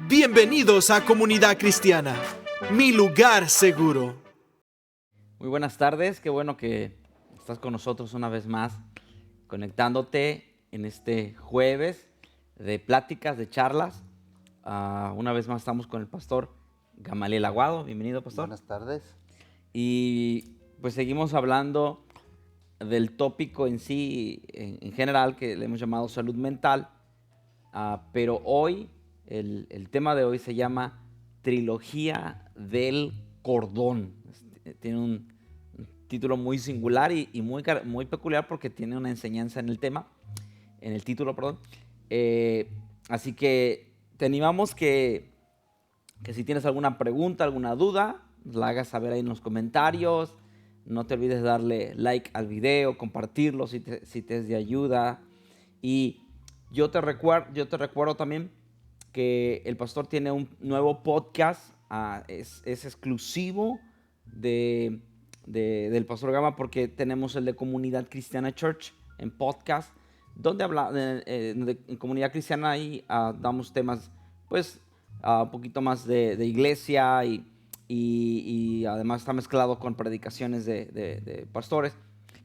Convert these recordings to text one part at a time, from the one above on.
Bienvenidos a Comunidad Cristiana, mi lugar seguro. Muy buenas tardes, qué bueno que estás con nosotros una vez más, conectándote en este jueves de pláticas, de charlas. Una vez más estamos con el pastor Gamaliel Aguado. Bienvenido, pastor. Buenas tardes. Y pues seguimos hablando del tópico en sí, en general, que le hemos llamado salud mental. Pero hoy, el tema de hoy se llama Trilogía del Cordón. Tiene un título muy singular y muy peculiar porque tiene una enseñanza en el tema, en el título, perdón. Así que te animamos que si tienes alguna pregunta, alguna duda, la hagas saber ahí en los comentarios. No te olvides de darle like al video, compartirlo si te es de ayuda. Y yo te recuerdo también que el pastor tiene un nuevo podcast. Es exclusivo del pastor Gama, porque tenemos el de Comunidad Cristiana Church en podcast, donde en Comunidad Cristiana ahí damos temas pues un poquito más de iglesia y además está mezclado con predicaciones de pastores.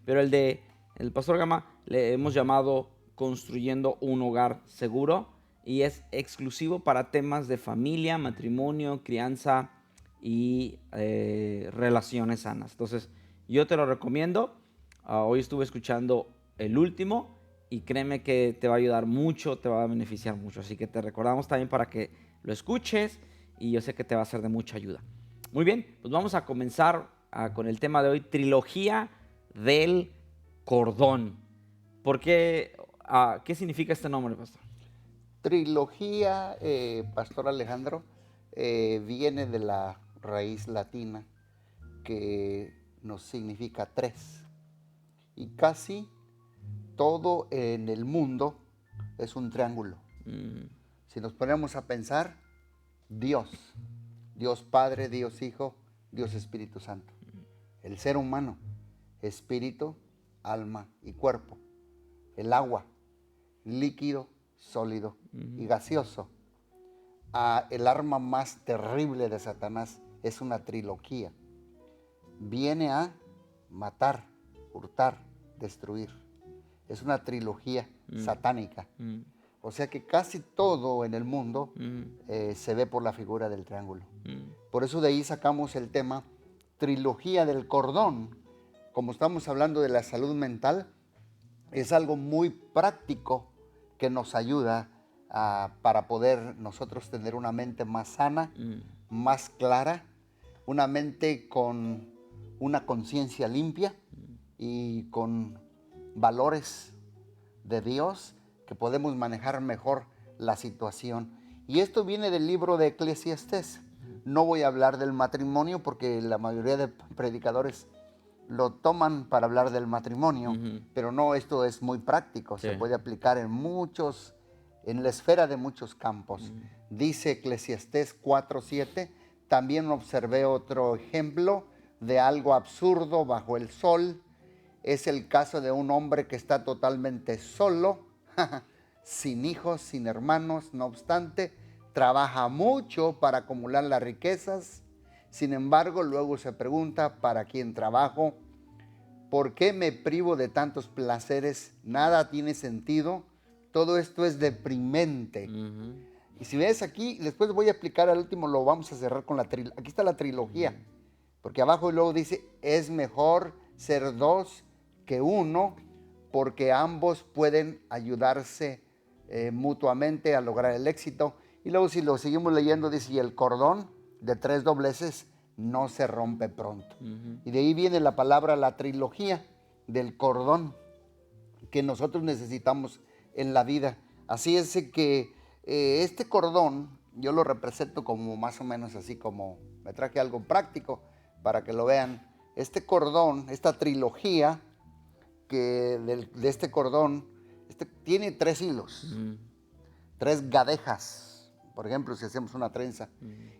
Pero el pastor Gama le hemos llamado Construyendo un Hogar Seguro, y es exclusivo para temas de familia, matrimonio, crianza y relaciones sanas. Entonces yo te lo recomiendo. Hoy estuve escuchando el último y créeme que te va a ayudar mucho, te va a beneficiar mucho. Así que te recordamos también para que lo escuches, y yo sé que te va a ser de mucha ayuda. Muy bien, pues vamos a comenzar con el tema de hoy, Trilogía del Cordón. ¿Por qué? ¿Qué significa este nombre, pastor? Trilogía, Pastor Alejandro, viene de la raíz latina que nos significa tres. Y casi todo en el mundo es un triángulo. Si nos ponemos a pensar, Dios Padre, Dios Hijo, Dios Espíritu Santo. El ser humano, espíritu, alma y cuerpo. El agua, líquido, sólido y gaseoso. El arma más terrible de Satanás es una trilogía. Viene a matar, hurtar, destruir. Es una trilogía satánica. O sea que casi todo en el mundo se ve por la figura del triángulo. Por eso de ahí sacamos el tema Trilogía del Cordón. Como estamos hablando de la salud mental, es algo muy práctico que nos ayuda para poder nosotros tener una mente más sana, más clara, una mente con una conciencia limpia y con valores de Dios, que podemos manejar mejor la situación. Y esto viene del libro de Eclesiastés. No voy a hablar del matrimonio porque la mayoría de predicadores lo toman para hablar del matrimonio, pero no, esto es muy práctico, sí. Se puede aplicar en la esfera de muchos campos. Dice Eclesiastés 4:7, también observé otro ejemplo de algo absurdo bajo el sol. Es el caso de un hombre que está totalmente solo, sin hijos, sin hermanos. No obstante, trabaja mucho para acumular las riquezas. Sin embargo, luego se pregunta, ¿para quién trabajo? ¿Por qué me privo de tantos placeres? Nada tiene sentido. Todo esto es deprimente. Y si ves aquí, después voy a explicar al último, lo vamos a cerrar con aquí está la trilogía. Porque abajo luego dice, es mejor ser dos que uno, porque ambos pueden ayudarse mutuamente a lograr el éxito. Y luego si lo seguimos leyendo, dice, y el cordón de 3 dobleces no se rompe pronto. Y de ahí viene la palabra, la trilogía del cordón que nosotros necesitamos en la vida. Así es que este cordón yo lo represento como más o menos así, como me traje algo práctico para que lo vean. Este cordón, esta trilogía de este cordón, tiene 3 hilos, 3 gadejas, por ejemplo, si hacemos una trenza.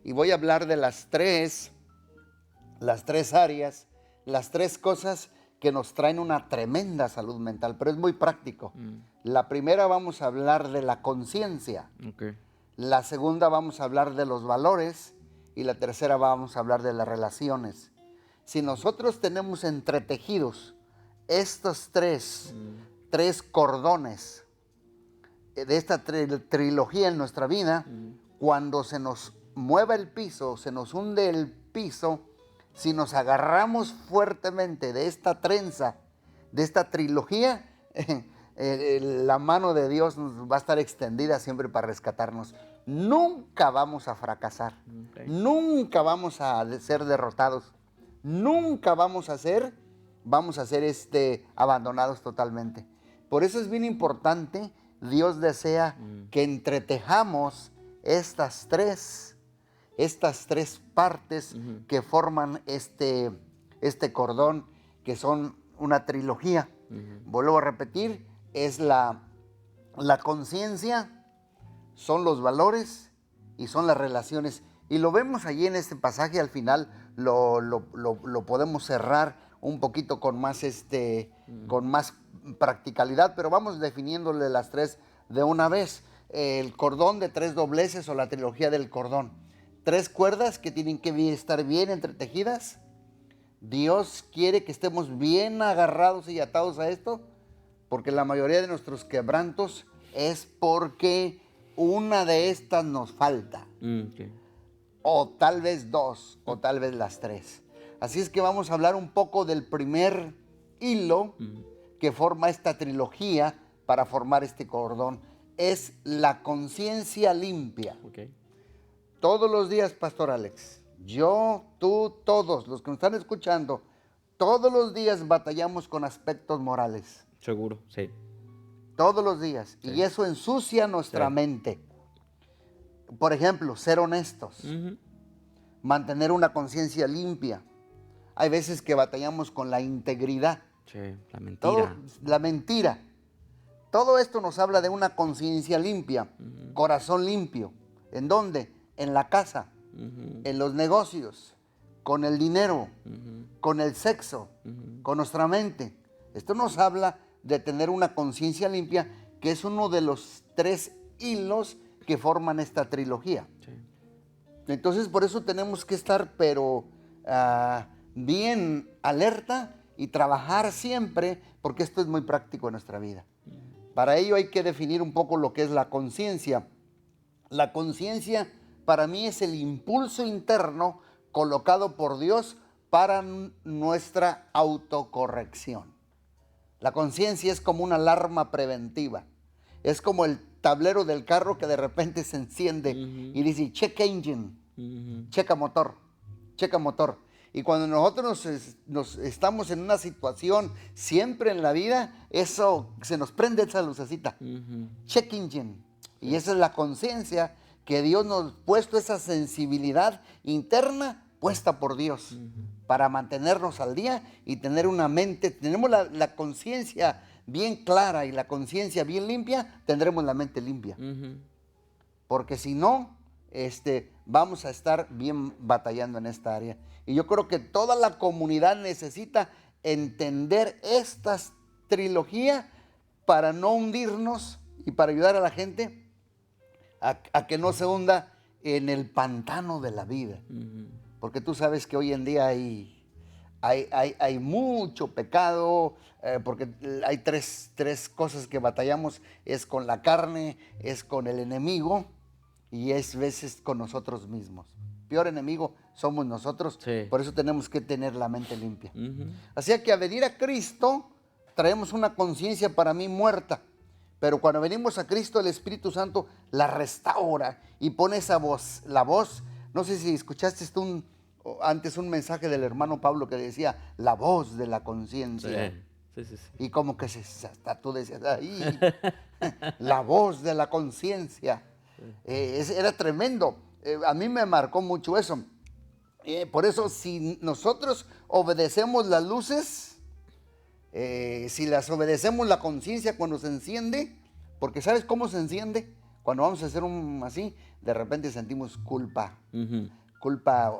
Y voy a hablar de las tres áreas, las 3 cosas que nos traen una tremenda salud mental, pero es muy práctico. La primera, vamos a hablar de la conciencia. Okay. La segunda vamos a hablar de los valores y la tercera vamos a hablar de las relaciones. Si nosotros tenemos entretejidos estos tres cordones de esta trilogía en nuestra vida, cuando se nos mueva el piso, se nos hunde el piso, si nos agarramos fuertemente de esta trenza, de esta trilogía, la mano de Dios nos va a estar extendida siempre para rescatarnos. Nunca vamos a fracasar, nunca vamos a ser derrotados, nunca vamos a ser abandonados totalmente. Por eso es bien importante, Dios desea que entretejamos estas tres partes que forman este cordón, que son una trilogía. Vuelvo a repetir, es la conciencia, son los valores y son las relaciones. Y lo vemos allí en este pasaje, al final lo podemos cerrar un poquito con más practicalidad, pero vamos definiéndole las tres de una vez. El cordón de tres dobleces o la trilogía del cordón. Tres cuerdas que tienen que estar bien entretejidas. Dios quiere que estemos bien agarrados y atados a esto, porque la mayoría de nuestros quebrantos es porque una de estas nos falta. O tal vez dos, o tal vez las tres. Así es que vamos a hablar un poco del primer hilo que forma esta trilogía para formar este cordón. Es la conciencia limpia. Todos los días, Pastor Alex, yo, tú, todos los que nos están escuchando, todos los días batallamos con aspectos morales. Seguro, sí. Todos los días. Sí. Y eso ensucia nuestra mente. Por ejemplo, ser honestos. Mantener una conciencia limpia. Hay veces que batallamos con la integridad. Sí, la mentira. La mentira. Todo esto nos habla de una conciencia limpia, corazón limpio. ¿En dónde? En la casa, en los negocios, con el dinero, con el sexo, con nuestra mente. Esto nos habla de tener una conciencia limpia, que es uno de los tres hilos que forman esta trilogía. Sí. Entonces, por eso tenemos que estar, pero bien alerta y trabajar siempre, porque esto es muy práctico en nuestra vida. Para ello hay que definir un poco lo que es la conciencia. La conciencia para mí es el impulso interno colocado por Dios para nuestra autocorrección. La conciencia es como una alarma preventiva. Es como el tablero del carro que de repente se enciende y dice, check engine, checa motor, checa motor. Y cuando nosotros nos estamos en una situación siempre en la vida, eso se nos prende esa lucecita. Check engine. Y esa es la conciencia que Dios nos ha puesto, esa sensibilidad interna puesta por Dios para mantenernos al día y tener una mente. Tenemos la conciencia bien clara y la conciencia bien limpia, tendremos la mente limpia. Porque si no, vamos a estar bien batallando en esta área. Y yo creo que toda la comunidad necesita entender esta trilogía para no hundirnos y para ayudar a la gente a que no se hunda en el pantano de la vida. Porque tú sabes que hoy en día hay mucho pecado, porque hay tres cosas que batallamos, es con la carne, es con el enemigo y es veces con nosotros mismos. Peor enemigo somos nosotros, sí. Por eso tenemos que tener la mente limpia. Así que a venir a Cristo traemos una conciencia para mí muerta, pero cuando venimos a Cristo el Espíritu Santo la restaura y pone esa voz, la voz. No sé si escuchaste antes un mensaje del hermano Pablo que decía la voz de la conciencia. Sí. Y como que hasta tú decías, ahí, la voz de la conciencia. Era tremendo. A mí me marcó mucho eso. Por eso, si nosotros obedecemos las luces, si las obedecemos la conciencia cuando se enciende, porque ¿sabes cómo se enciende? Cuando vamos a hacer así, de repente sentimos culpa. Culpa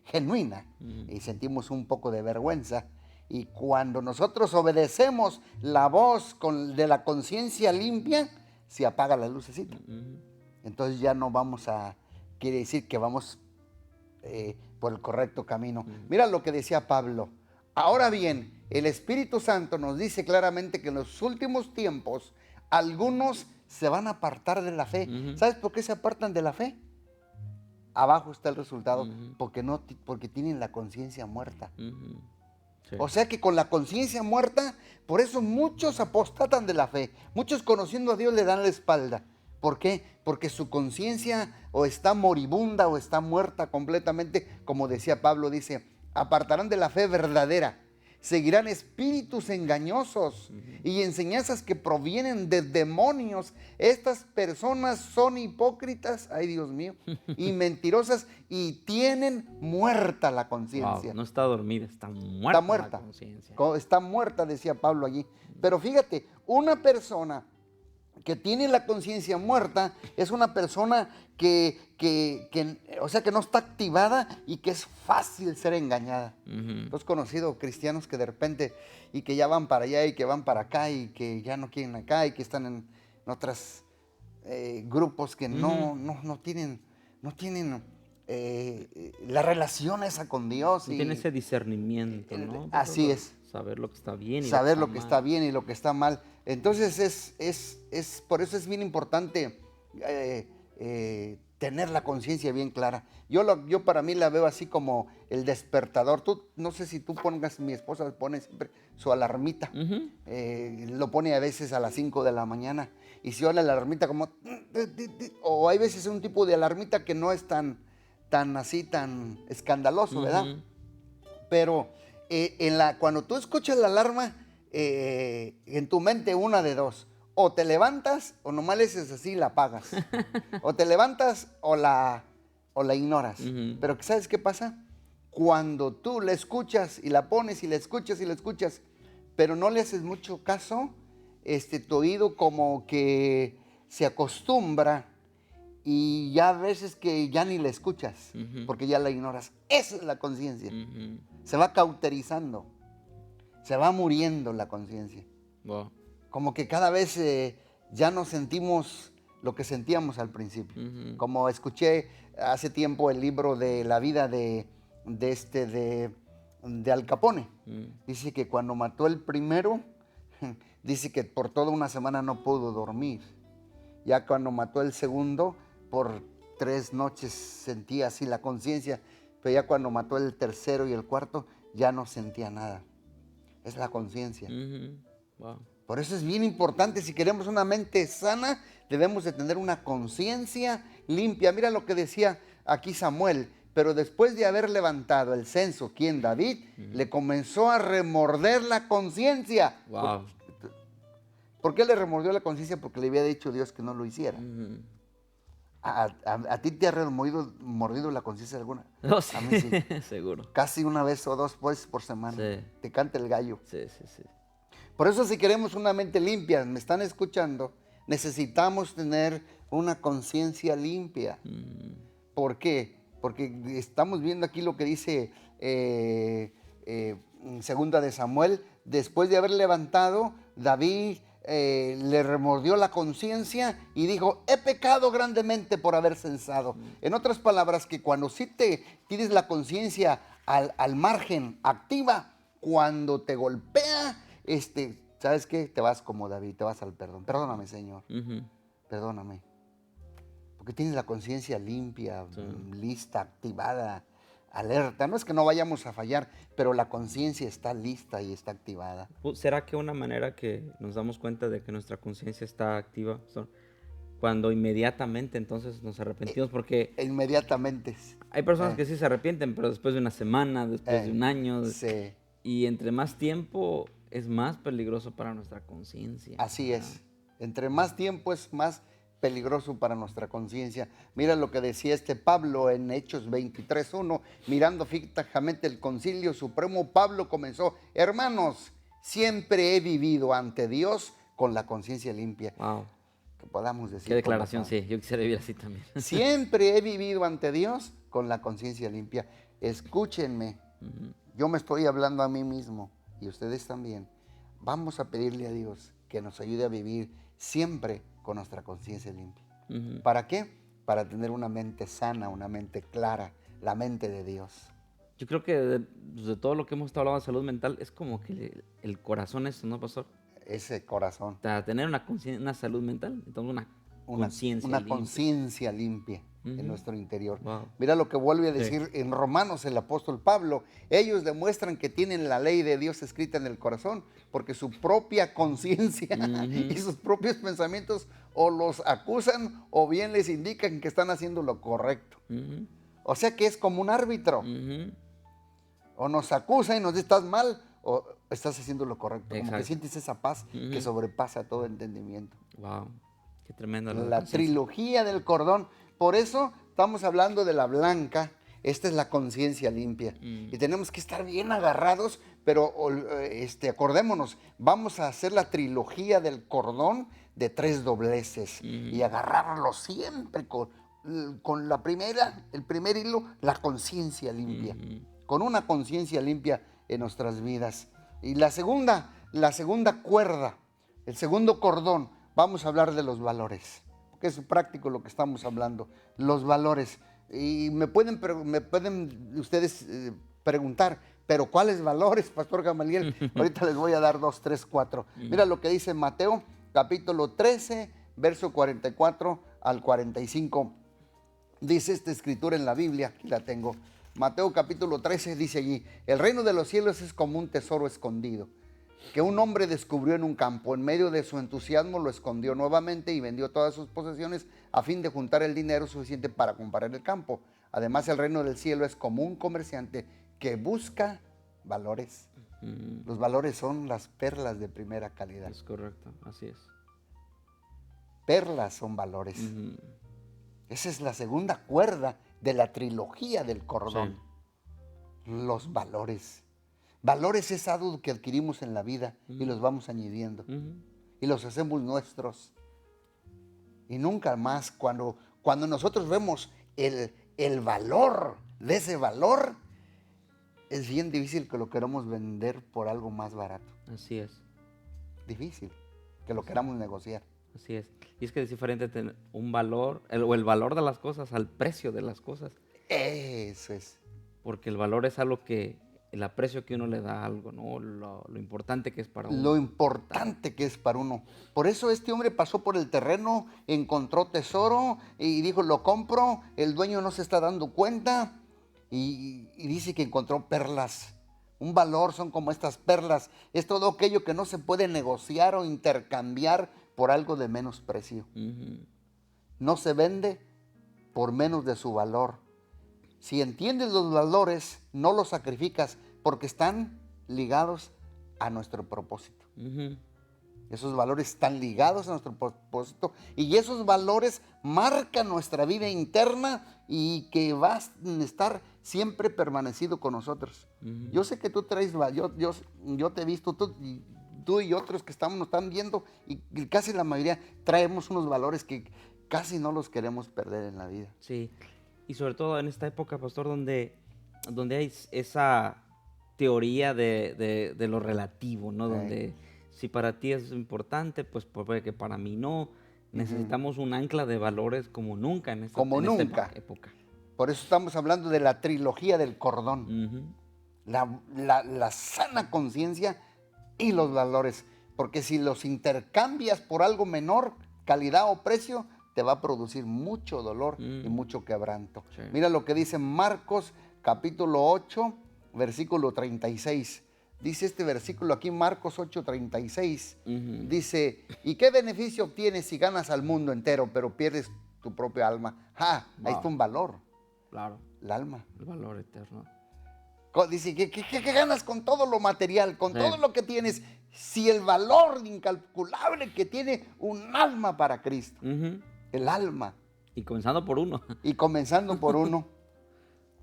genuina y sentimos un poco de vergüenza. Y cuando nosotros obedecemos la voz de la conciencia limpia, se apaga la lucecita. entonces ya no quiere decir que vamos por el correcto camino. Mira lo que decía Pablo. Ahora bien, el Espíritu Santo nos dice claramente que en los últimos tiempos algunos se van a apartar de la fe. ¿Sabes por qué se apartan de la fe? Abajo está el resultado, porque tienen la conciencia muerta. Sí. O sea que con la conciencia muerta, por eso muchos apostatan de la fe. Muchos conociendo a Dios le dan la espalda. ¿Por qué? Porque su conciencia o está moribunda o está muerta completamente. Como decía Pablo, dice, apartarán de la fe verdadera. Seguirán espíritus engañosos y enseñanzas que provienen de demonios. Estas personas son hipócritas, ay Dios mío, y mentirosas y tienen muerta la conciencia. Wow, no está dormida, está muerta. Está muerta. La conciencia. Está muerta, decía Pablo allí. Pero fíjate, una persona que tiene la conciencia muerta es una persona o sea, que no está activada y que es fácil ser engañada. Tú has conocido cristianos que de repente, y que ya van para allá y que van para acá y que ya no quieren acá y que están en otros grupos que no tienen la relación esa con Dios. Y tiene ese discernimiento, ¿no? Así es. Saber lo que está bien y saber lo lo que está bien y lo que está mal. Entonces por eso es bien importante tener la conciencia bien clara. Yo para mí la veo así como el despertador. No sé si tú pongas, mi esposa pone siempre su alarmita. Lo pone a veces a las 5 de la mañana. Y si oye la alarmita como... O hay veces un tipo de alarmita que no es tan escandaloso, ¿verdad? Pero... cuando tú escuchas la alarma, en tu mente una de dos. O te levantas o nomás le haces así y la apagas. O te levantas o la ignoras. Pero ¿sabes qué pasa? Cuando tú la escuchas y la pones y la escuchas, pero no le haces mucho caso, tu oído como que se acostumbra y ya a veces que ya ni la escuchas porque ya la ignoras. Esa es la conciencia. Se va cauterizando, se va muriendo la conciencia. Wow. Como que cada vez ya no sentimos lo que sentíamos al principio. Como escuché hace tiempo el libro de la vida de Al Capone. Dice que cuando mató el primero, dice que por toda una semana no pudo dormir. Ya cuando mató el segundo, por 3 noches sentía así la conciencia. Pero ya cuando mató el tercero y el cuarto, ya no sentía nada. Es la conciencia. Wow. Por eso es bien importante, si queremos una mente sana, debemos de tener una conciencia limpia. Mira lo que decía aquí Samuel. Pero después de haber levantado el censo, ¿quién? David, le comenzó a remorder la conciencia. Wow. ¿Por qué le remordió la conciencia? Porque le había dicho Dios que no lo hiciera. ¿A ti te ha mordido la conciencia alguna? No, sí. A mí sí. Seguro. Casi una vez o 2 veces por semana. Sí. Te canta el gallo. Sí. Por eso si queremos una mente limpia, me están escuchando, necesitamos tener una conciencia limpia. ¿Por qué? Porque estamos viendo aquí lo que dice segunda de Samuel. Después de haber levantado, David le remordió la conciencia y dijo, he pecado grandemente por haber censado. En otras palabras, que cuando sí tienes la conciencia al margen, activa, cuando te golpea, ¿sabes qué? Te vas como David, te vas al perdón. Perdóname, Señor. Perdóname. Porque tienes la conciencia limpia, lista, activada, alerta. No es que no vayamos a fallar, pero la conciencia está lista y está activada. ¿Será que una manera que nos damos cuenta de que nuestra conciencia está activa son cuando inmediatamente entonces nos arrepentimos? Porque inmediatamente. hay personas que sí se arrepienten, pero después de una semana, después de un año. Sí. Y entre más tiempo es más peligroso para nuestra conciencia. Así es. Entre más tiempo es más peligroso para nuestra conciencia. Mira lo que decía Pablo en Hechos 23:1, mirando fijamente el concilio supremo, Pablo comenzó, hermanos, siempre he vivido ante Dios con la conciencia limpia. Wow. Que podamos decir. Qué declaración, sí, yo quisiera vivir así también. Siempre he vivido ante Dios con la conciencia limpia. Escúchenme, yo me estoy hablando a mí mismo y ustedes también. Vamos a pedirle a Dios que nos ayude a vivir siempre con nuestra conciencia limpia. Ujú. ¿Para qué? Para tener una mente sana, una mente clara, la mente de Dios. Yo creo que de todo lo que hemos estado hablando de salud mental, es como que el corazón es, ¿no, pastor? Ese corazón, Para tener una salud mental, entonces una conciencia una limpia. conciencia limpia en Ujú. nuestro interior. Wow. Mira lo que vuelve a Sí. decir en Romanos el apóstol Pablo. Ellos demuestran que tienen la ley de Dios escrita en el corazón, porque su propia conciencia y sus propios pensamientos o los acusan o bien les indican que están haciendo lo correcto. Ujú. O sea que es como un árbitro. Ujú. O nos acusa y nos dice estás mal o estás haciendo lo correcto. Como que Exacto. sientes esa paz que Ujú. sobrepasa todo entendimiento. Wow. Qué tremenda La conciencia. trilogía del cordón. Por eso estamos hablando de la blanca. Esta es la conciencia limpia. Y tenemos que estar bien agarrados, pero acordémonos, vamos a hacer la trilogía del cordón de 3 dobleces y agarrarlo siempre con la primera, el primer hilo, la conciencia limpia. Con una conciencia limpia en nuestras vidas. Y la segunda cuerda, el segundo cordón, vamos a hablar de los valores, porque es práctico lo que estamos hablando, los valores. Y me pueden ustedes preguntar, ¿pero cuáles valores, Pastor Gamaliel? Ahorita les voy a dar 2, 3, 4. Mira lo que dice Mateo, capítulo 13, verso 44 al 45. Dice esta escritura en la Biblia, aquí la tengo. Mateo capítulo 13 dice allí, el reino de los cielos es como un tesoro escondido, que un hombre descubrió en un campo. En medio de su entusiasmo lo escondió nuevamente y vendió todas sus posesiones a fin de juntar el dinero suficiente para comprar el campo. Además, el reino del cielo es como un comerciante que busca valores. Los valores son las perlas de primera calidad. Es correcto, así es. Perlas son valores. Esa es la segunda cuerda de la trilogía del cordón. Sí. Los valores. Valores es algo que adquirimos en la vida y los vamos añadiendo. Y los hacemos nuestros. Y nunca más, cuando nosotros vemos el valor de ese valor, es bien difícil que lo queramos vender por algo más barato. Así es. Difícil que lo queramos negociar. Así es. Y es que es diferente tener un valor, el valor de las cosas al precio de las cosas. Eso es. Porque el valor es algo que, el aprecio que uno le da a algo, ¿no? Lo importante que es para uno. Lo importante que es para uno. Por eso este hombre pasó por el terreno, encontró tesoro y dijo, lo compro, el dueño no se está dando cuenta y dice que encontró perlas. Un valor son como estas perlas. Es todo aquello que no se puede negociar o intercambiar por algo de menos precio. No se vende por menos de su valor. Si entiendes los valores, no los sacrificas porque están ligados a nuestro propósito. Esos valores están ligados a nuestro propósito y esos valores marcan nuestra vida interna y que va a estar siempre permanecido con nosotros. Yo sé que tú traes, yo te he visto, tú y otros que nos están viendo y casi la mayoría traemos unos valores que casi no los queremos perder en la vida. Sí, y sobre todo en esta época, pastor, donde hay esa teoría de lo relativo, ¿no? Donde si para ti es importante, pues puede que para mí no. Necesitamos un ancla de valores como nunca en esta época. Por eso estamos hablando de la trilogía del cordón. La sana conciencia y los valores. Porque si los intercambias por algo menor, calidad o precio, te va a producir mucho dolor y mucho quebranto. Sí. Mira lo que dice Marcos capítulo 8, versículo 36. Dice este versículo aquí, Marcos 8:36. Dice, ¿y qué beneficio obtienes si ganas al mundo entero, pero pierdes tu propia alma? Ahí está un valor. Claro. El alma. El valor eterno. Dice, ¿qué ganas con todo lo material, con todo lo que tienes? Si el valor incalculable que tiene un alma para Cristo. El alma. Y comenzando por uno.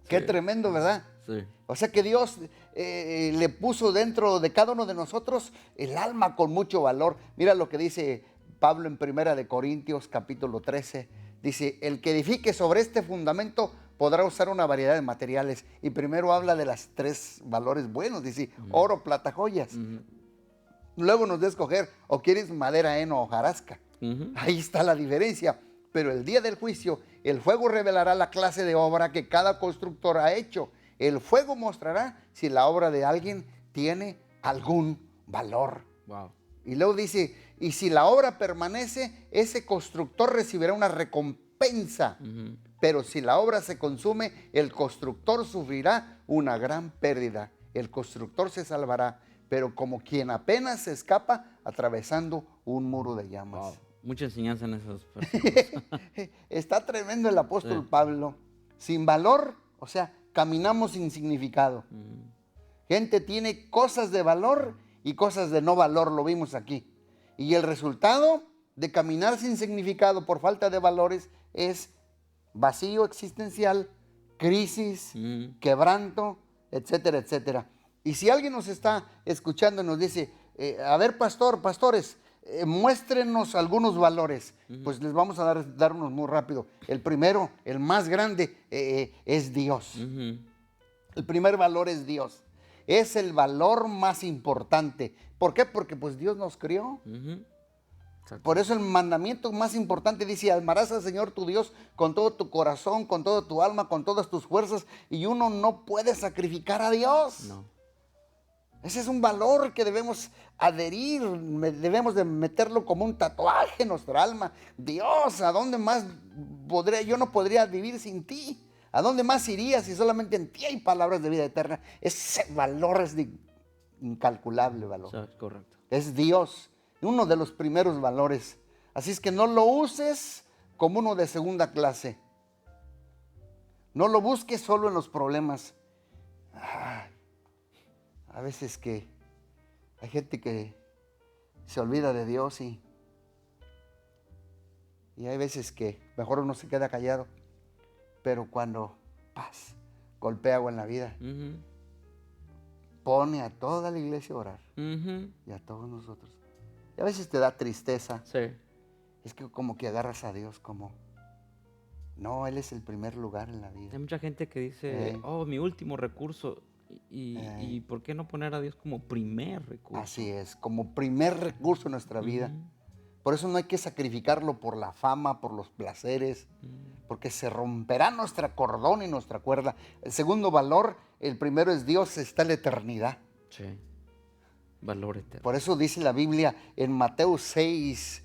Qué tremendo, ¿verdad? Sí. O sea que Dios le puso dentro de cada uno de nosotros el alma con mucho valor. Mira lo que dice Pablo en 1 Corintios capítulo 13. Dice, el que edifique sobre este fundamento podrá usar una variedad de materiales. Y primero habla de las 3 valores buenos. Dice, oro, plata, joyas. Luego nos da a escoger, o quieres madera, heno o hojarasca. Ahí está la diferencia. pero el día del juicio el fuego revelará la clase de obra que cada constructor ha hecho. El fuego mostrará si la obra de alguien tiene algún valor. Wow. Y luego dice, y si la obra permanece, ese constructor recibirá una recompensa. Pero si la obra se consume, el constructor sufrirá una gran pérdida. El constructor se salvará, pero como quien apenas se escapa atravesando un muro de llamas. Wow. Mucha enseñanza en esos versículos. Está tremendo el apóstol Sí. Pablo. Sin valor, o sea, caminamos sin significado. Gente tiene cosas de valor y cosas de no valor, lo vimos aquí. Y el resultado de caminar sin significado por falta de valores es vacío existencial, crisis, quebranto, etcétera, etcétera. Y si alguien nos está escuchando y nos dice, a ver, pastores, muéstrenos algunos valores, pues les vamos a dar unos muy rápido. El primero, el más grande, es Dios. El primer valor es Dios. Es el valor más importante. ¿Por qué? Porque pues Dios nos crió. Por eso el mandamiento más importante dice, amarás al Señor tu Dios con todo tu corazón, con toda tu alma, con todas tus fuerzas. Y uno no puede sacrificar a Dios. No. Ese es un valor que debemos adherir, debemos de meterlo como un tatuaje en nuestra alma. Dios, ¿a dónde más podría? Yo no podría vivir sin ti. ¿A dónde más iría si solamente en ti hay palabras de vida eterna? Ese valor es de incalculable valor. Sí, correcto. Es Dios, uno de los primeros valores. Así es que no lo uses como uno de segunda clase. No lo busques solo en los problemas. A veces que hay gente que se olvida de Dios y hay veces que mejor uno se queda callado. Pero cuando golpea algo en la vida, pone a toda la iglesia a orar y a todos nosotros. Y a veces te da tristeza. Sí. Es que como que agarras a Dios como, no, Él es el primer lugar en la vida. Hay mucha gente que dice, oh, mi último recurso. ¿Y por qué no poner a Dios como primer recurso? Así es, como primer recurso en nuestra vida. Por eso no hay que sacrificarlo por la fama, por los placeres, porque se romperá nuestra cordón y nuestra cuerda. El segundo valor, el primero es Dios, está en la eternidad. Sí. Valor eterno. Por eso dice la Biblia en Mateo 6,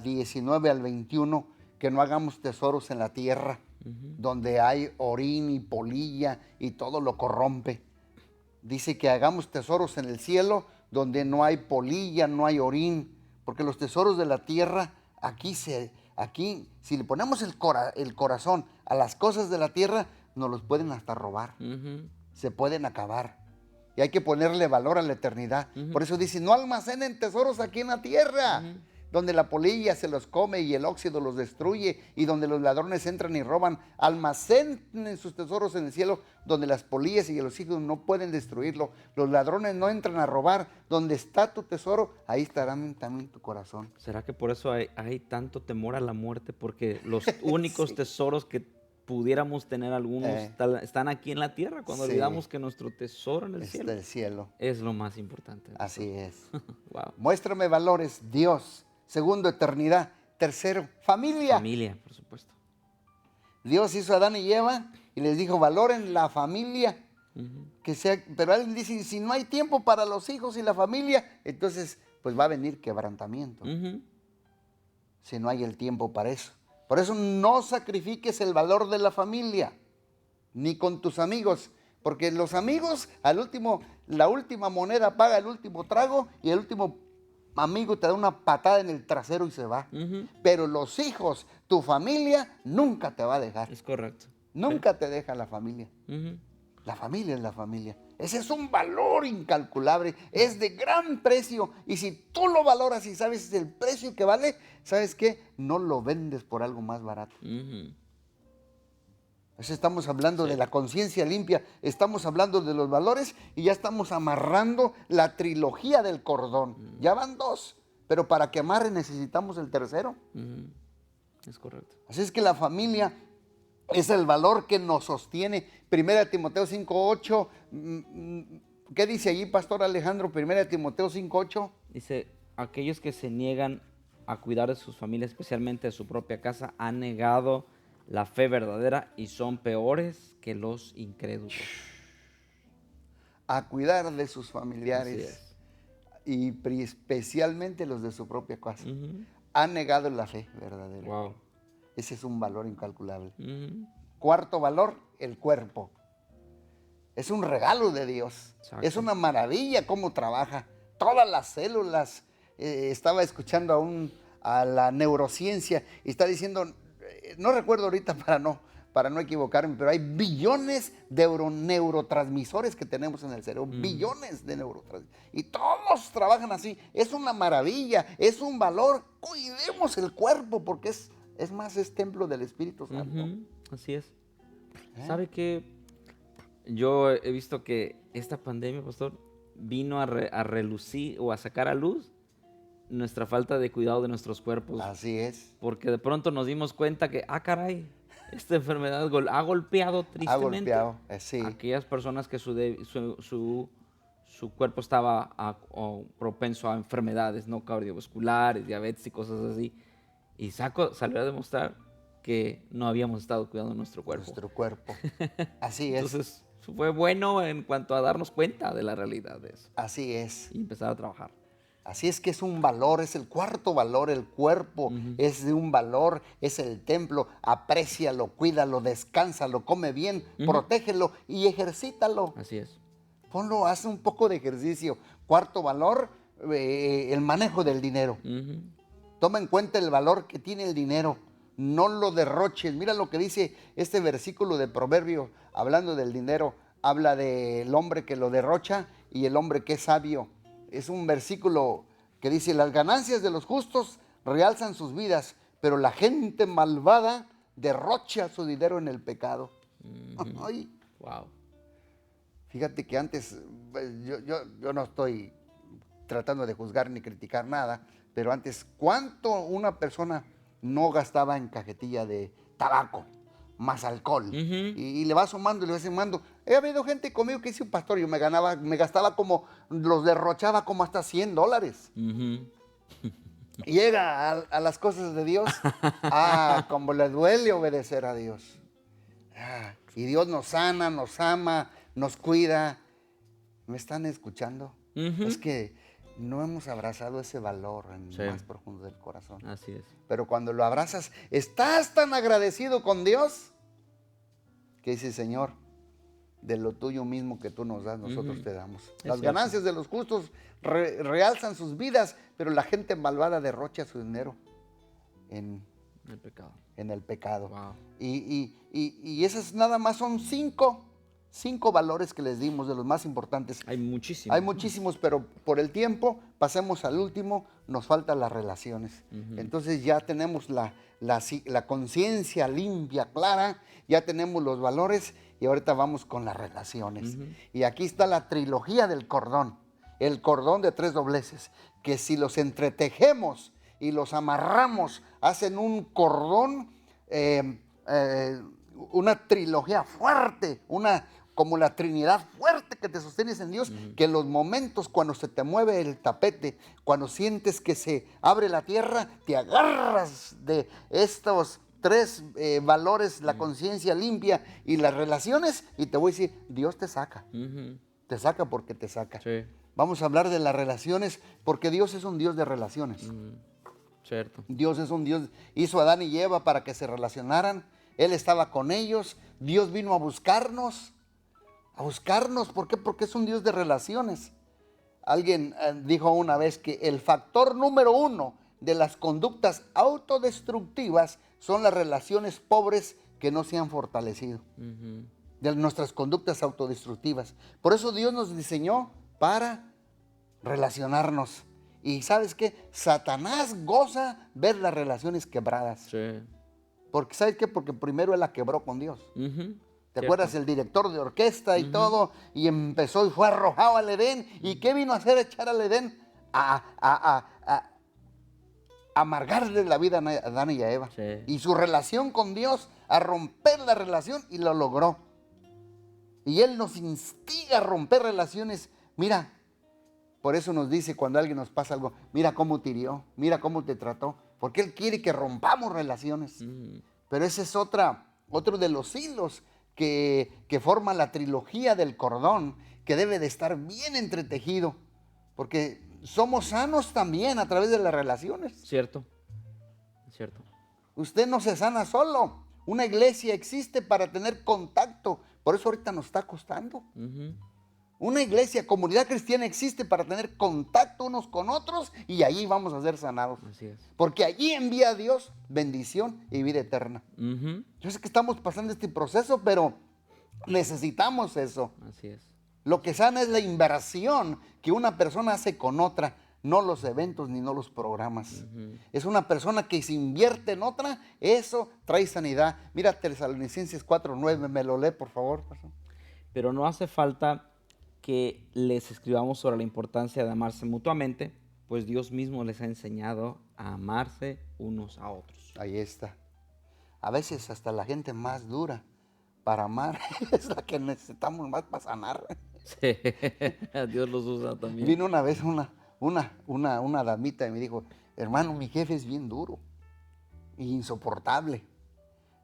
19 al 21, que no hagamos tesoros en la tierra, donde hay orín y polilla y todo lo corrompe. Dice que hagamos tesoros en el cielo, donde no hay polilla, no hay orín, porque los tesoros de la tierra, aquí si le ponemos el corazón a las cosas de la tierra, nos los pueden hasta robar, se pueden acabar. Y hay que ponerle valor a la eternidad. Por eso dice, no almacenen tesoros aquí en la tierra, donde la polilla se los come y el óxido los destruye, y donde los ladrones entran y roban. Almacenen sus tesoros en el cielo, donde las polillas y los hijos no pueden destruirlo. Los ladrones no entran a robar. Donde está tu tesoro, ahí estará también tu corazón. ¿Será que por eso hay tanto temor a la muerte? Porque los únicos tesoros que pudiéramos tener algunos están aquí en la tierra, cuando olvidamos que nuestro tesoro en el cielo es lo más importante. Así es. Wow. Muéstrame valores, Dios. Segundo, eternidad. Tercero, familia. Familia, por supuesto. Dios hizo a Adán y Eva y les dijo, valoren la familia. Pero alguien dice, si no hay tiempo para los hijos y la familia, entonces pues va a venir quebrantamiento. Si no hay el tiempo para eso. Por eso no sacrifiques el valor de la familia, ni con tus amigos. Porque los amigos, la última moneda paga el último trago y el último amigo te da una patada en el trasero y se va. Pero los hijos, tu familia, nunca te va a dejar. Es correcto. Nunca te deja la familia. La familia es la familia. Ese es un valor incalculable. Es de gran precio. Y si tú lo valoras y sabes el precio que vale, ¿sabes qué? No lo vendes por algo más barato. Eso estamos hablando de la conciencia limpia, estamos hablando de los valores y ya estamos amarrando la trilogía del cordón. Ya van dos, pero para que amarre necesitamos el tercero. Es correcto. Así es que la familia es el valor que nos sostiene. 1 Timoteo 5:8. ¿Qué dice allí, Pastor Alejandro? 1 Timoteo 5:8. Dice, aquellos que se niegan a cuidar de sus familias, especialmente de su propia casa, han negado la fe verdadera y son peores que los incrédulos. A cuidar de sus Así familiares es. y especialmente los de su propia casa. Ujú. Han negado la fe verdadera. Wow. Ese es un valor incalculable. Ujú. Cuarto valor, el cuerpo. Es un regalo de Dios. Exacto. Es una maravilla cómo trabaja. Todas las células. Estaba escuchando a la neurociencia y está diciendo, no recuerdo ahorita para no equivocarme, pero hay billones de neurotransmisores que tenemos en el cerebro. Billones de neurotransmisores. Y todos trabajan así. Es una maravilla, es un valor. Cuidemos el cuerpo porque es templo del Espíritu Santo. Ujú. Así es. ¿Eh? ¿Sabe qué? Yo he visto que esta pandemia, pastor, vino a relucir o a sacar a luz nuestra falta de cuidado de nuestros cuerpos. Así es. Porque de pronto nos dimos cuenta que, caray, esta enfermedad ha golpeado Ha tristemente golpeado. Sí. a aquellas personas que su cuerpo estaba propenso a enfermedades no cardiovasculares, diabetes y cosas así. Y salió a demostrar que no habíamos estado cuidando nuestro cuerpo. Nuestro cuerpo. Así es. Entonces fue bueno en cuanto a darnos cuenta de la realidad de eso Así es. y empezar a trabajar. Así es que es un valor, es el cuarto valor, el cuerpo es de un valor, es el templo. Aprécialo, cuídalo, descánsalo, come bien, protégelo y ejercítalo. Así es. Ponlo, haz un poco de ejercicio. Cuarto valor, el manejo del dinero. Ujú. Toma en cuenta el valor que tiene el dinero. No lo derroches. Mira lo que dice este versículo de Proverbio, hablando del dinero. Habla del hombre que lo derrocha y el hombre que es sabio. Es un versículo que dice, las ganancias de los justos realzan sus vidas, pero la gente malvada derrocha su dinero en el pecado. Ay, Wow. fíjate que antes, pues, yo no estoy tratando de juzgar ni criticar nada, pero antes, ¿cuánto una persona no gastaba en cajetilla de tabaco, más alcohol? Y le va sumando, le va sumando. He habido gente conmigo que dice un pastor, yo me gastaba como, los derrochaba como hasta $100. Ujú. Y llega a las cosas de Dios, como le duele obedecer a Dios. Y Dios nos sana, nos ama, nos cuida. ¿Me están escuchando? Ujú. Es que no hemos abrazado ese valor en Sí. lo más profundo del corazón. Así es. Pero cuando lo abrazas, estás tan agradecido con Dios que dice, Señor, de lo tuyo mismo que tú nos das, nosotros te damos. Las cierto. ganancias de los justos realzan sus vidas, pero la gente malvada derrocha su dinero en El pecado. el pecado. Wow. Y esas nada más son cinco valores que les dimos, de los más importantes. Hay muchísimo. Hay muchísimos, pero por el tiempo pasemos al último, nos faltan las relaciones. Entonces ya tenemos la conciencia limpia, clara, ya tenemos los valores y ahorita vamos con las relaciones. Y aquí está la trilogía del cordón, el cordón de 3 dobleces, que si los entretejemos y los amarramos, hacen un cordón, una trilogía fuerte, como la Trinidad fuerte que te sostienes en Dios, que en los momentos cuando se te mueve el tapete, cuando sientes que se abre la tierra, te agarras de estos 3 valores, la conciencia limpia y las relaciones, y te voy a decir, Dios te saca. Ujú. Te saca porque te saca. Sí. Vamos a hablar de las relaciones, porque Dios es un Dios de relaciones. Cierto. Dios es un Dios, hizo a Adán y Eva para que se relacionaran. Él estaba con ellos. Dios vino a buscarnos. ¿Por qué? Porque es un Dios de relaciones. Alguien dijo una vez que el factor número 1 de las conductas autodestructivas son las relaciones pobres que no se han fortalecido. Ujú. De nuestras conductas autodestructivas. Por eso Dios nos diseñó para relacionarnos. Y ¿sabes qué? Satanás goza ver las relaciones quebradas. Sí. Porque ¿sabes qué? Porque primero él la quebró con Dios. Ujú. ¿Te Cierto. acuerdas? El director de orquesta y todo, y empezó y fue arrojado al Edén. ¿Y qué vino a hacer echar al Edén? A amargarle la vida a Adán y a Eva. Sí. Y su relación con Dios, a romper la relación, y lo logró. Y Él nos instiga a romper relaciones. Mira, Por eso nos dice cuando alguien nos pasa algo, mira cómo te hirió, mira cómo te trató, porque Él quiere que rompamos relaciones. Pero ese es otro de los hilos que forma la trilogía del cordón, que debe de estar bien entretejido, porque somos sanos también a través de las relaciones. Cierto, cierto. Usted no se sana solo. Una iglesia existe para tener contacto, por eso ahorita nos está costando. Una iglesia, comunidad cristiana existe para tener contacto unos con otros y allí vamos a ser sanados. Así es. Porque allí envía a Dios bendición y vida eterna. Yo sé que estamos pasando este proceso, pero necesitamos eso. Así es. Lo que sana es la inversión que una persona hace con otra, no los eventos ni no los programas. Es una persona que se invierte en otra, eso trae sanidad. Mira Tesalonicenses 4:9, me lo lee por favor, pastor. Pero no hace falta que les escribamos sobre la importancia de amarse mutuamente, pues Dios mismo les ha enseñado a amarse unos a otros. Ahí está. A veces hasta la gente más dura para amar es la que necesitamos más para sanar. Sí, Dios los usa también. Vino una vez una damita y me dijo, hermano, mi jefe es bien duro e insoportable,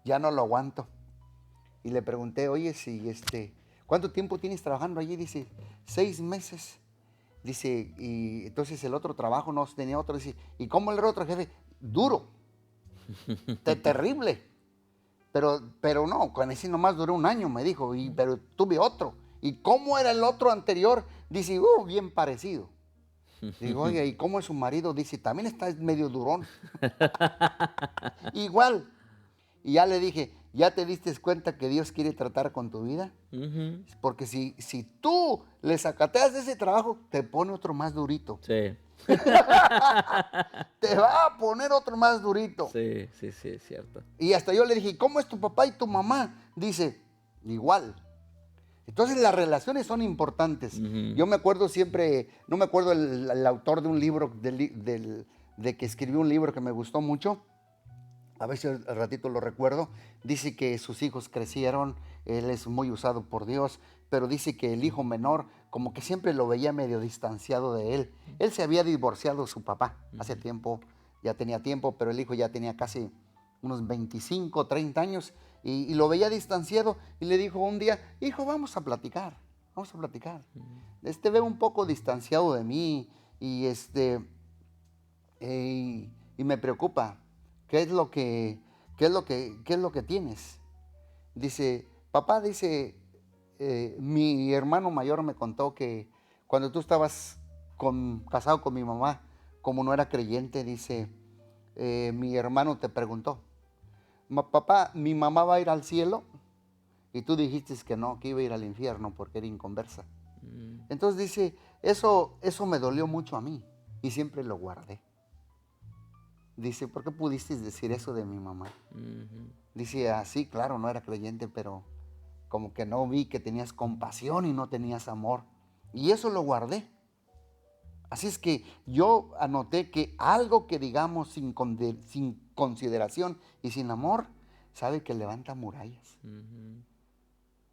ya no lo aguanto. Y le pregunté, oye, si ¿cuánto tiempo tienes trabajando allí? Dice, 6 meses. Dice, y entonces el otro trabajo no tenía otro. Dice, ¿y cómo era el otro jefe? Duro. Terrible. Pero no, con ese nomás duró 1 año, me dijo, pero tuve otro. ¿Y cómo era el otro anterior? Dice, bien parecido. Digo, oye, ¿y cómo es su marido? Dice, también está medio durón. Igual. Y ya le dije, ¿ya te diste cuenta que Dios quiere tratar con tu vida? Porque si tú le sacateas de ese trabajo, te pone otro más durito. Sí. Te va a poner otro más durito. Sí, es cierto. Y hasta yo le dije, ¿cómo es tu papá y tu mamá? Dice, igual. Entonces las relaciones son importantes. Yo me acuerdo siempre, no me acuerdo el autor de un libro, de que escribió un libro que me gustó mucho. A veces al ratito lo recuerdo. Dice que sus hijos crecieron, él es muy usado por Dios, pero dice que el hijo menor como que siempre lo veía medio distanciado de él. Él se había divorciado de su papá hace tiempo, ya tenía tiempo, pero el hijo ya tenía casi unos 25, 30 años y lo veía distanciado y le dijo un día, hijo, vamos a platicar. Veo un poco distanciado de mí y me preocupa. ¿Qué es lo que tienes? Dice, papá, mi hermano mayor me contó que cuando tú estabas casado con mi mamá, como no era creyente, dice, mi hermano te preguntó, papá, ¿mi mamá va a ir al cielo? Y tú dijiste que no, que iba a ir al infierno porque era inconversa. Entonces dice, eso me dolió mucho a mí y siempre lo guardé. Dice, ¿por qué pudiste decir eso de mi mamá? Dice, sí, claro, no era creyente, pero como que no vi que tenías compasión y no tenías amor. Y eso lo guardé. Así es que yo anoté que algo que digamos sin consideración y sin amor, sabe que levanta murallas.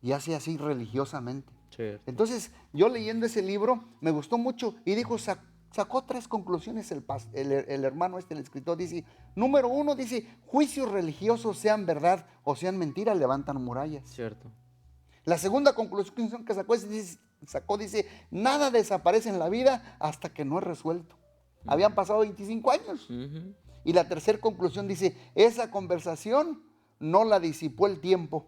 Y hace así religiosamente. Cierto. Entonces, yo leyendo ese libro, me gustó mucho y dijo, sacó 3 conclusiones el hermano el escritor. Dice, número 1, dice, juicios religiosos, sean verdad o sean mentira, levantan murallas. Cierto. La segunda conclusión que sacó, dice, nada desaparece en la vida hasta que no es resuelto. Habían pasado 25 años. Y la tercera conclusión dice, esa conversación no la disipó el tiempo.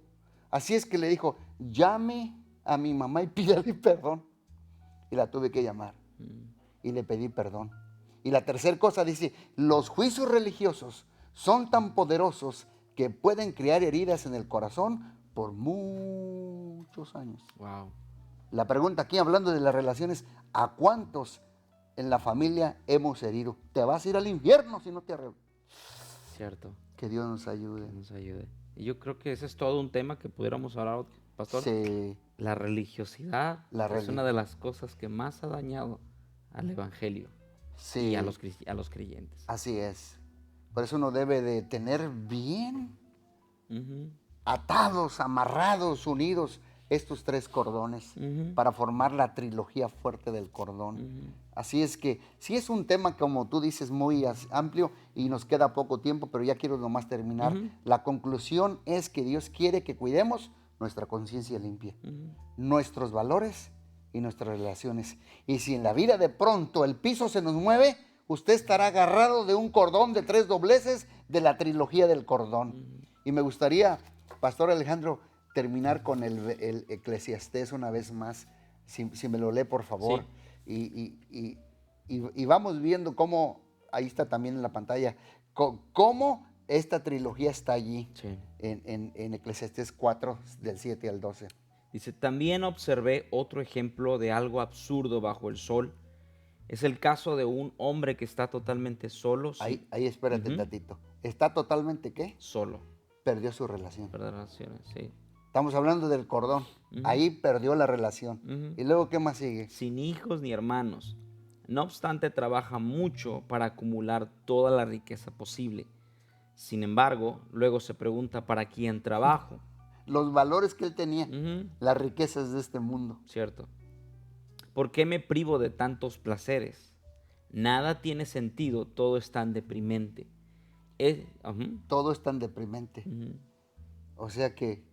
Así es que le dijo, llame a mi mamá y pídale perdón. Y la tuve que llamar. Y le pedí perdón. Y la tercera cosa dice, los juicios religiosos son tan poderosos que pueden crear heridas en el corazón por muchos años. Wow. La pregunta aquí, hablando de las relaciones, ¿a cuántos en la familia hemos herido? Te vas a ir al infierno si no te arreglas. Cierto. Que Dios nos ayude. Que nos ayude. Y yo creo que ese es todo un tema que pudiéramos hablar, pastor. Sí. La religiosidad es una de las cosas que más ha dañado al evangelio, sí, y a los creyentes. Así es. Por eso uno debe de tener bien atados, amarrados, unidos estos 3 cordones Ujú. para formar la trilogía fuerte del cordón. Así es que sí es un tema, como tú dices, muy amplio y nos queda poco tiempo, pero ya quiero nomás terminar. Ujú. La conclusión es que Dios quiere que cuidemos nuestra conciencia limpia, nuestros valores y nuestras relaciones. Y si en la vida de pronto el piso se nos mueve, usted estará agarrado de un cordón de 3 dobleces de la trilogía del cordón. Y me gustaría, Pastor Alejandro, terminar con el Eclesiastés una vez más, si me lo lee por favor. Sí. Y vamos viendo cómo, ahí está también en la pantalla, cómo esta trilogía está allí Sí. en Eclesiastés 4, del 7 al 12. Dice, también observé otro ejemplo de algo absurdo bajo el sol. Es el caso de un hombre que está totalmente solo. Ahí espérate Ujú. tantito. ¿Está totalmente qué? Solo. Perdió su relación. Perder relaciones, sí. Estamos hablando del cordón. Ujú. Ahí perdió la relación. Ujú. ¿Y luego qué más sigue? Sin hijos ni hermanos. No obstante, trabaja mucho para acumular toda la riqueza posible. Sin embargo, luego se pregunta para quién trabajo. Los valores que él tenía, Ujú. las riquezas de este mundo. Cierto. ¿Por qué me privo de tantos placeres? Nada tiene sentido, todo es tan deprimente. Ujú, Todo es tan deprimente. ujú, O sea que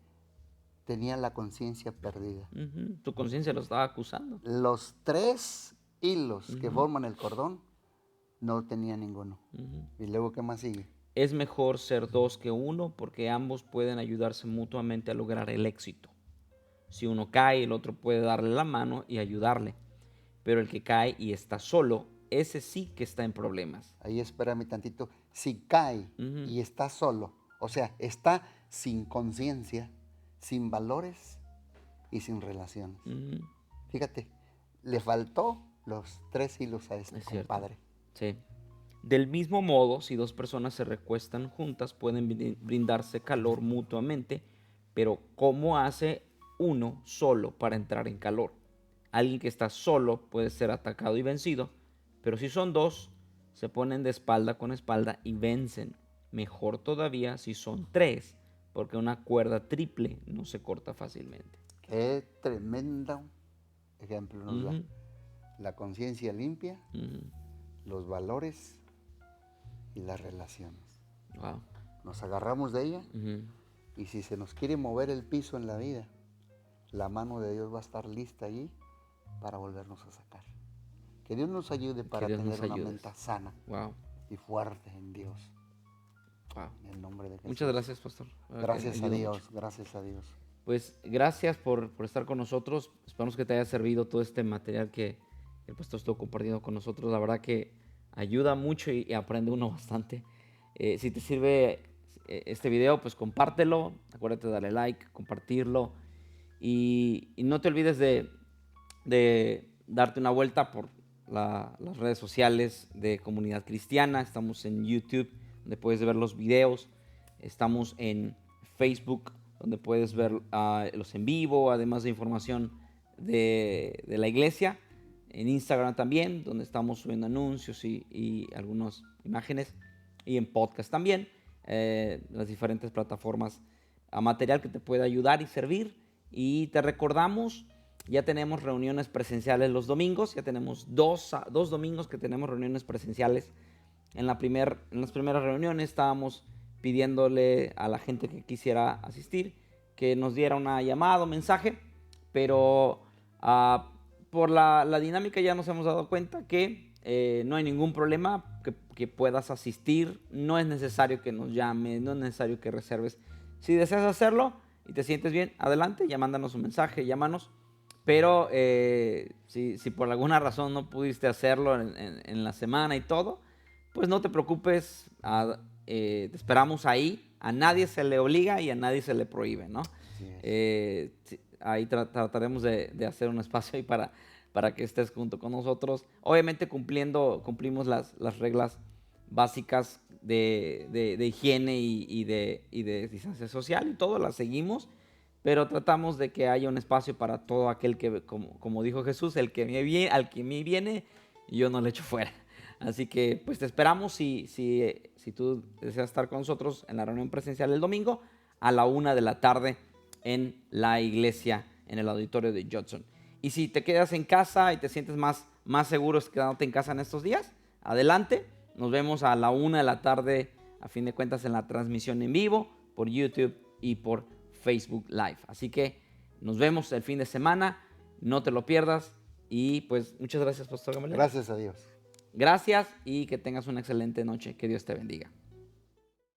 tenía la conciencia perdida. ujú. Tu conciencia lo estaba acusando. Los 3 hilos que forman el cordón no tenía ninguno. Ujú. ¿Y luego qué más sigue? Es mejor ser dos que uno porque ambos pueden ayudarse mutuamente a lograr el éxito. Si uno cae, el otro puede darle la mano y ayudarle. Pero el que cae y está solo, ese sí que está en problemas. Ahí espérame tantito. Si cae Ujú. y está solo, o sea, está sin conciencia, sin valores y sin relaciones. Ujú. Fíjate, le faltó los 3 hilos a este Es cierto. compadre. Sí. Del mismo modo, si dos personas se recuestan juntas, pueden brindarse calor mutuamente, pero ¿cómo hace uno solo para entrar en calor? Alguien que está solo puede ser atacado y vencido, pero si son dos, se ponen de espalda con espalda y vencen. Mejor todavía si son tres, porque una cuerda triple no se corta fácilmente. Qué tremendo ejemplo nos da. Ujú, La conciencia limpia, ujú. los valores y las relaciones. Wow. Nos agarramos de ella Ujú. y si se nos quiere mover el piso en la vida, la mano de Dios va a estar lista allí para volvernos a sacar. Que Dios nos ayude para Dios tener nos una ayude. mente sana Wow. y fuerte en Dios. Wow. En el nombre de Jesús. Muchas gracias, pastor. Gracias a Ayuda Dios, mucho. gracias a Dios. Pues gracias por estar con nosotros. Esperamos que te haya servido todo este material que el pastor estuvo compartiendo con nosotros. La verdad que ayuda mucho y aprende uno bastante. Si te sirve este video, pues compártelo. Acuérdate de darle like, compartirlo. Y no te olvides de darte una vuelta por las redes sociales de Comunidad Cristiana. Estamos en YouTube, donde puedes ver los videos. Estamos en Facebook, donde puedes ver los en vivo, además de información de la iglesia. En Instagram también, donde estamos subiendo anuncios y algunas imágenes. Y en podcast también, las diferentes plataformas a material que te puede ayudar y servir. Y te recordamos, ya tenemos reuniones presenciales los domingos, ya tenemos dos domingos que tenemos reuniones presenciales. En las primeras reuniones estábamos pidiéndole a la gente que quisiera asistir que nos diera una llamada o mensaje, pero por la dinámica ya nos hemos dado cuenta que no hay ningún problema que puedas asistir, no es necesario que nos llames, no es necesario que reserves. Si deseas hacerlo y te sientes bien, adelante, ya mándanos un mensaje, llámanos. Pero si por alguna razón no pudiste hacerlo en la semana y todo, pues no te preocupes, te esperamos ahí. A nadie se le obliga y a nadie se le prohíbe, ¿no? Así es. Ahí trataremos de hacer un espacio ahí para que estés junto con nosotros. Obviamente cumplimos las reglas básicas de higiene y de distancia social y todo, las seguimos, pero tratamos de que haya un espacio para todo aquel que, como dijo Jesús, al que me viene, yo no le echo fuera. Así que pues te esperamos si tú deseas estar con nosotros en la reunión presencial el domingo a la 1 de la tarde en la iglesia en el auditorio de Judson. Y si te quedas en casa y te sientes más seguro quedándote en casa en estos días, adelante. Nos vemos a la 1 de la tarde, a fin de cuentas, en la transmisión en vivo por YouTube y por Facebook Live. Así que nos vemos el fin de semana, no te lo pierdas. Y pues muchas gracias, Pastor Gamaliel. Gracias a Dios. Gracias y que tengas una excelente noche. Que Dios te bendiga.